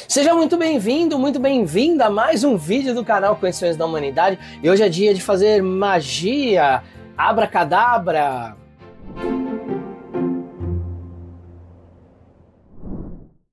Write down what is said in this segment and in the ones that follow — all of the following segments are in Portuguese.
Seja muito bem-vindo, muito bem-vinda a mais um vídeo do canal Conhecimentos da Humanidade. E hoje é dia de fazer magia, abracadabra.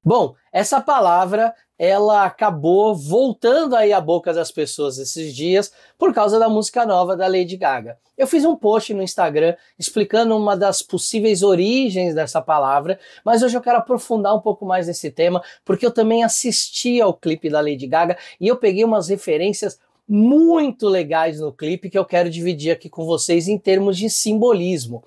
Bom, essa palavra ela acabou voltando aí à boca das pessoas esses dias por causa da música nova da Lady Gaga. Eu fiz um post no Instagram explicando uma das possíveis origens dessa palavra, mas hoje eu quero aprofundar um pouco mais nesse tema, porque eu também assisti ao clipe da Lady Gaga e eu peguei umas referências muito legais no clipe que eu quero dividir aqui com vocês em termos de simbolismo.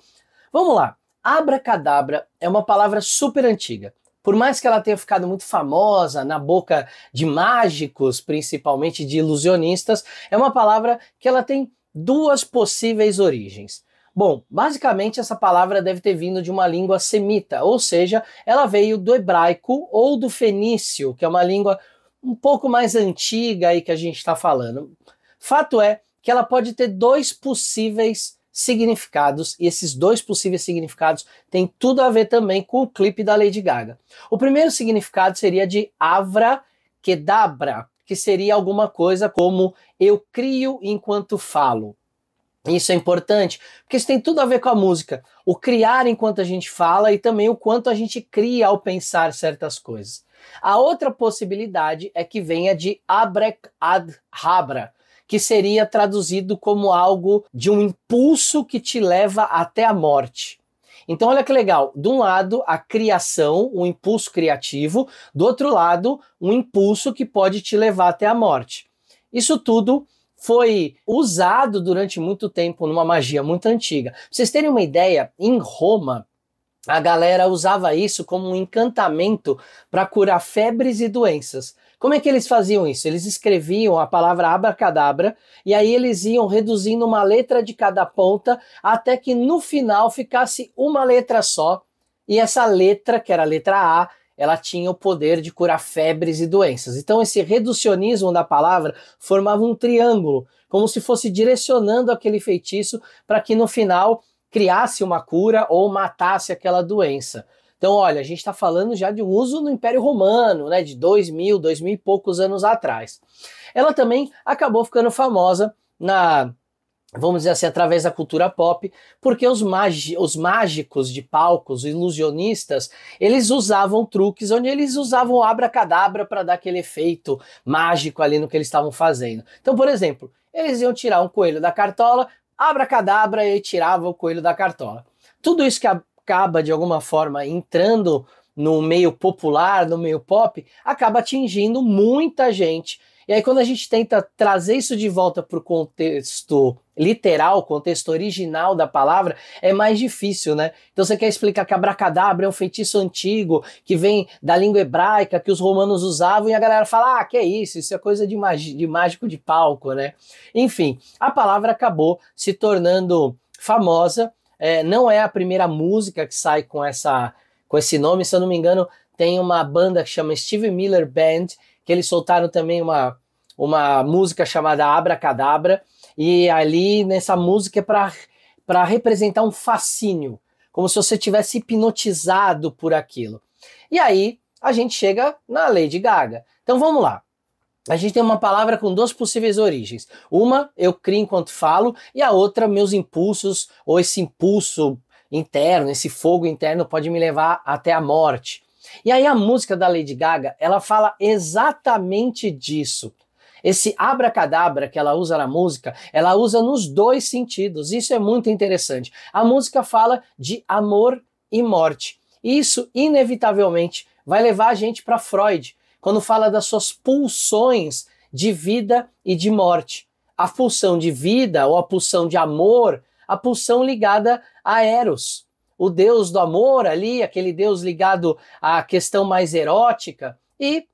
Vamos lá, abracadabra é uma palavra super antiga. Por mais que ela tenha ficado muito famosa na boca de mágicos, principalmente de ilusionistas, é uma palavra que ela tem duas possíveis origens. Bom, basicamente essa palavra deve ter vindo de uma língua semita, ou seja, ela veio do hebraico ou do fenício, que é uma língua um pouco mais antiga aí que a gente está falando. Fato é que ela pode ter dois possíveis significados, e esses dois possíveis significados têm tudo a ver também com o clipe da Lady Gaga. O primeiro significado seria de avra-kedabra, que seria alguma coisa como eu crio enquanto falo. Isso é importante, porque isso tem tudo a ver com a música. O criar enquanto a gente fala e também o quanto a gente cria ao pensar certas coisas. A outra possibilidade é que venha de abracadabra, que seria traduzido como algo de um impulso que te leva até a morte. Então olha que legal, de um lado a criação, um impulso criativo, do outro lado um impulso que pode te levar até a morte. Isso tudo foi usado durante muito tempo numa magia muito antiga. Pra vocês terem uma ideia, em Roma a galera usava isso como um encantamento para curar febres e doenças. Como é que eles faziam isso? Eles escreviam a palavra abracadabra e aí eles iam reduzindo uma letra de cada ponta até que no final ficasse uma letra só. E essa letra, que era a letra A, ela tinha o poder de curar febres e doenças. Então esse reducionismo da palavra formava um triângulo, como se fosse direcionando aquele feitiço para que no final criasse uma cura ou matasse aquela doença. Então, olha, a gente está falando já de um uso no Império Romano, né, de 2000 e poucos anos atrás. Ela também acabou ficando famosa vamos dizer assim, através da cultura pop, porque os mágicos de palcos, os ilusionistas, eles usavam truques onde eles usavam abracadabra para dar aquele efeito mágico ali no que eles estavam fazendo. Então, por exemplo, eles iam tirar um coelho da cartola, abracadabra e tirava o coelho da cartola. Tudo isso que acaba de alguma forma entrando no meio popular, no meio pop, acaba atingindo muita gente. E aí quando a gente tenta trazer isso de volta para o contexto literal, contexto original da palavra, é mais difícil, né? Então você quer explicar que abracadabra é um feitiço antigo, que vem da língua hebraica, que os romanos usavam, e a galera fala, que é isso é coisa de mágico de palco, né? Enfim, a palavra acabou se tornando famosa, não é a primeira música que sai com esse nome, se eu não me engano, tem uma banda que chama Steve Miller Band, que eles soltaram também uma música chamada Abracadabra, e ali nessa música é para representar um fascínio, como se você tivesse hipnotizado por aquilo. E aí a gente chega na Lady Gaga. Então vamos lá. A gente tem uma palavra com duas possíveis origens. Uma, eu crio enquanto falo, e a outra, meus impulsos, ou esse impulso interno, esse fogo interno pode me levar até a morte. E aí a música da Lady Gaga, ela fala exatamente disso. Esse abracadabra que ela usa na música, ela usa nos dois sentidos. Isso é muito interessante. A música fala de amor e morte. Isso, inevitavelmente, vai levar a gente para Freud, quando fala das suas pulsões de vida e de morte. A pulsão de vida ou a pulsão de amor, a pulsão ligada a Eros, o deus do amor ali, aquele deus ligado à questão mais erótica, e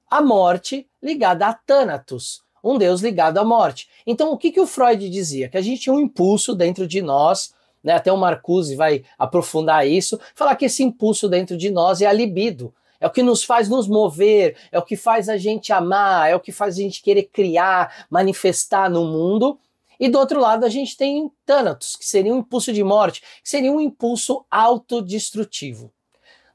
a morte ligada a Thanatos, um deus ligado à morte. Então o que o Freud dizia? Que a gente tinha um impulso dentro de nós, né, até o Marcuse vai aprofundar isso, falar que esse impulso dentro de nós é a libido, é o que nos faz nos mover, é o que faz a gente amar, é o que faz a gente querer criar, manifestar no mundo. E do outro lado a gente tem Thanatos, que seria um impulso de morte, que seria um impulso autodestrutivo.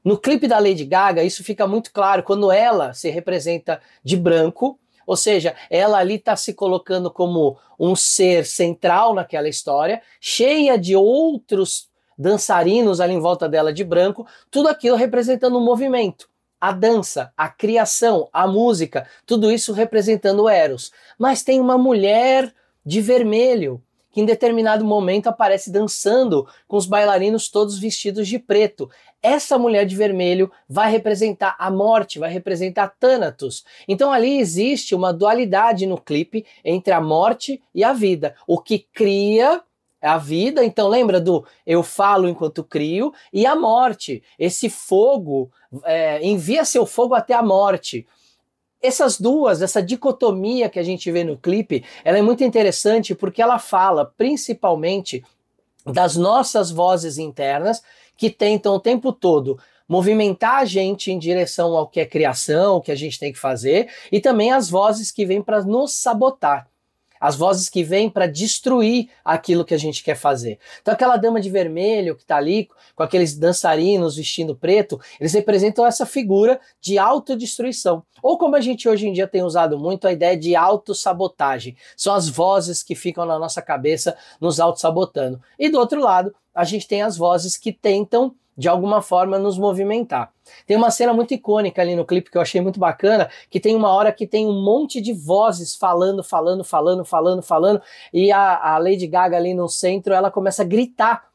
No clipe da Lady Gaga, isso fica muito claro quando ela se representa de branco, ou seja, ela ali está se colocando como um ser central naquela história, cheia de outros dançarinos ali em volta dela de branco, tudo aquilo representando um movimento. A dança, a criação, a música, tudo isso representando o Eros. Mas tem uma mulher de vermelho, que em determinado momento aparece dançando com os bailarinos todos vestidos de preto. Essa mulher de vermelho vai representar a morte, vai representar Thanatos. Então ali existe uma dualidade no clipe entre a morte e a vida. O que cria a vida, então lembra do eu falo enquanto crio, e a morte, esse fogo, envia seu fogo até a morte. Essas duas, essa dicotomia que a gente vê no clipe, ela é muito interessante porque ela fala principalmente das nossas vozes internas que tentam o tempo todo movimentar a gente em direção ao que é criação, o que a gente tem que fazer, e também as vozes que vêm para nos sabotar. As vozes que vêm para destruir aquilo que a gente quer fazer. Então aquela dama de vermelho que está ali, com aqueles dançarinos vestindo preto, eles representam essa figura de autodestruição. Ou como a gente hoje em dia tem usado muito, a ideia de autossabotagem. São as vozes que ficam na nossa cabeça nos autossabotando. E do outro lado, a gente tem as vozes que tentam de alguma forma nos movimentar. Tem uma cena muito icônica ali no clipe que eu achei muito bacana, que tem uma hora que tem um monte de vozes falando, e a Lady Gaga ali no centro, ela começa a gritar.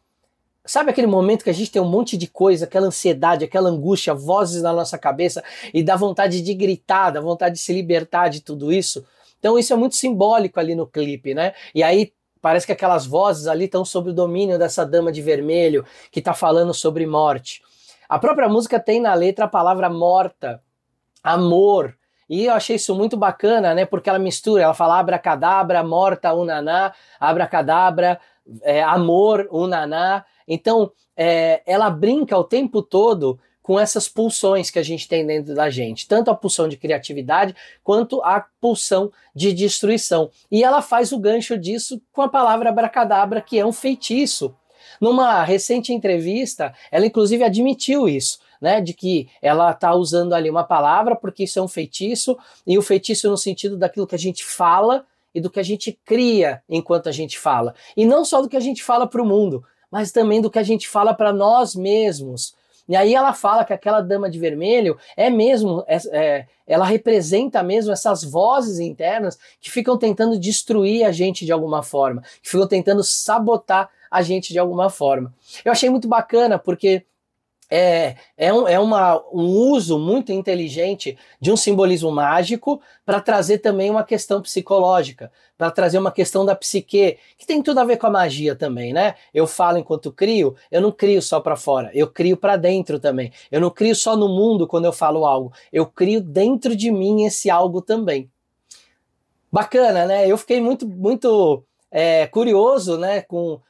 Sabe aquele momento que a gente tem um monte de coisa, aquela ansiedade, aquela angústia, vozes na nossa cabeça, e dá vontade de gritar, dá vontade de se libertar de tudo isso? Então isso é muito simbólico ali no clipe, né? E aí parece que aquelas vozes ali estão sob o domínio dessa dama de vermelho que está falando sobre morte. A própria música tem na letra a palavra morta, amor, e eu achei isso muito bacana, né? Porque ela mistura, ela fala abracadabra, morta, unaná, abracadabra, amor, unaná. Então, ela brinca o tempo todo com essas pulsões que a gente tem dentro da gente, tanto a pulsão de criatividade quanto a pulsão de destruição. E ela faz o gancho disso com a palavra abracadabra, que é um feitiço. Numa recente entrevista, ela inclusive admitiu isso, né, de que ela está usando ali uma palavra porque isso é um feitiço, e o feitiço no sentido daquilo que a gente fala e do que a gente cria enquanto a gente fala. E não só do que a gente fala para o mundo, mas também do que a gente fala para nós mesmos. E aí ela fala que aquela dama de vermelho ela representa mesmo essas vozes internas que ficam tentando destruir a gente de alguma forma, que ficam tentando sabotar a gente de alguma forma. Eu achei muito bacana porque um uso muito inteligente de um simbolismo mágico para trazer também uma questão psicológica, para trazer uma questão da psique, que tem tudo a ver com a magia também, né? Eu falo enquanto crio, eu não crio só para fora, eu crio para dentro também. Eu não crio só no mundo quando eu falo algo, eu crio dentro de mim esse algo também. Bacana, né? Eu fiquei muito curioso, né, com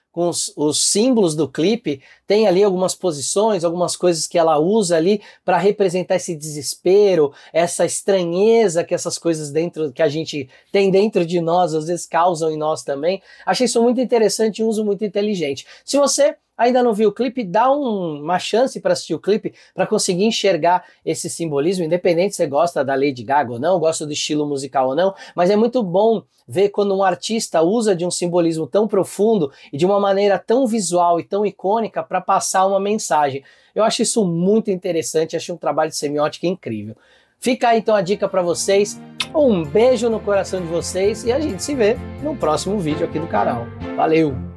os símbolos do clipe. Tem ali algumas posições, algumas coisas que ela usa ali para representar esse desespero, essa estranheza que essas coisas dentro que a gente tem dentro de nós, às vezes causam em nós também. Achei isso muito interessante, um uso muito inteligente. Se você ainda não viu o clipe, dá uma chance para assistir o clipe, para conseguir enxergar esse simbolismo, independente se você gosta da Lady Gaga ou não, gosta do estilo musical ou não, mas é muito bom ver quando um artista usa de um simbolismo tão profundo e de uma maneira tão visual e tão icônica para passar uma mensagem. Eu acho isso muito interessante, acho um trabalho de semiótica incrível. Fica aí então a dica para vocês, um beijo no coração de vocês e a gente se vê no próximo vídeo aqui do canal. Valeu!